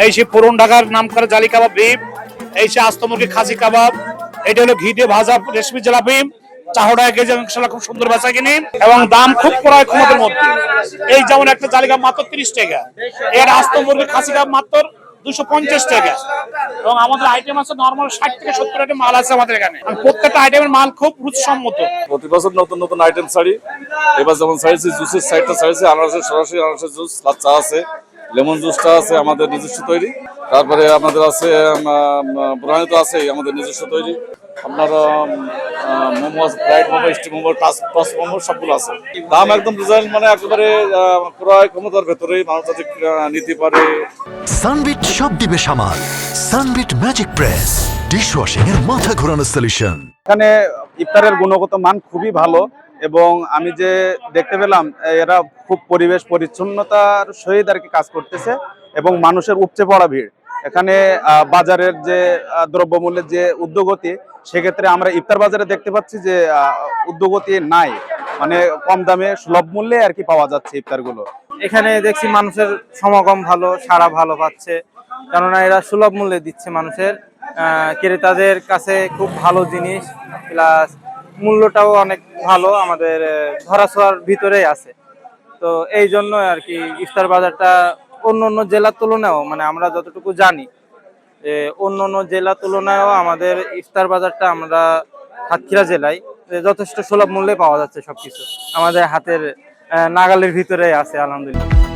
এই সে পুরন ঢাকার নাম করা জালি কাবাব বিফ, এই সে আস্ত মুরগি খাসি কাবাব, এটা হলো ঘি দিয়ে ভাজা রেশমি জিলাপি, 4 টাকা কেজি, ইনশাআল্লাহ খুব সুন্দর বেচা কিনি এবং দাম খুব ক্রয় ক্ষমতার মধ্যে। এই যেমন একটা জালি কাবাব মাত্র 30 টাকা, এর আস্ত মুরগি খাসি কাবাব মাত্র 250 টাকা, এবং আমাদের আইটেম আছে নরমাল 60 থেকে 70 আইটেম মাল আছে আমাদের এখানে। প্রত্যেকটা আইটেমের মাল খুব রুচিসম্মত। প্রতি বছর নতুন নতুন আইটেম ছাড়ি। এবার যেমন ছাড়িয়েছি জুসের সাইডটা ছাড়িয়েছি, আনারসের সরাসরি আনারসের জুস, চা আছে, লেমন জুসটা আছে আমাদের নিজস্ব তৈরি। তারপরে আপনাদের আছে ব্রাউনি তো আছেই আমাদের নিজস্ব তৈরি। আপনার momo, fried momo, steam momo, toss momo সবগুলো আছে। দাম একদম রিজনেবল, মানে একেবারে ক্রয় ক্ষমতার ভেতরেই মানুষ যাতে নিতে পারে। সানবিট সব দিবে সামাল। সানবিট ম্যাজিক প্রেস ডিশওয়াশিং এর মাথা ঘোরানো সলিউশন। এখানে ইফতারের গুণগত মান খুবই ভালো, এবং আমি যে দেখতে পেলাম এরা খুব পরিবেশ পরিচ্ছন্নতার সহিত আর কি কাজ করতেছে, এবং মানুষের উপচে পড়া ভিড়। এখানে বাজারের যে দ্রব্যমূল্যের যে ঊর্ধ্বগতি, সেক্ষেত্রে আমরা ইফতার বাজারে দেখতে পাচ্ছি যে ঊর্ধ্বগতি নাই, মানে কম দামে সুলভ মূল্যে আর কি পাওয়া যাচ্ছে ইফতারগুলো। এখানে দেখছি মানুষের সমাগম ভালো, সারা ভালো পাচ্ছে, কেননা এরা সুলভ মূল্যে দিচ্ছে মানুষের ক্রেতাদের কাছে। খুব ভালো জিনিস, প্লাস মূল্যটাও অনেক ভালো, আমাদের ধরাছোঁয়ার ভিতরেই আছে। তো এই জন্য আর কি ইফতার বাজারটা অন্য অন্য জেলার তুলনায়ও, মানে আমরা যতটুকু জানি যে অন্য অন্য জেলার তুলনায়ও আমাদের ইফতার বাজারটা, আমরা সাতক্ষীরা জেলায় যথেষ্ট সুলভ মূল্যে পাওয়া যাচ্ছে। সবকিছু আমাদের হাতের নাগালের ভিতরে আছে, আলহামদুলিল্লাহ।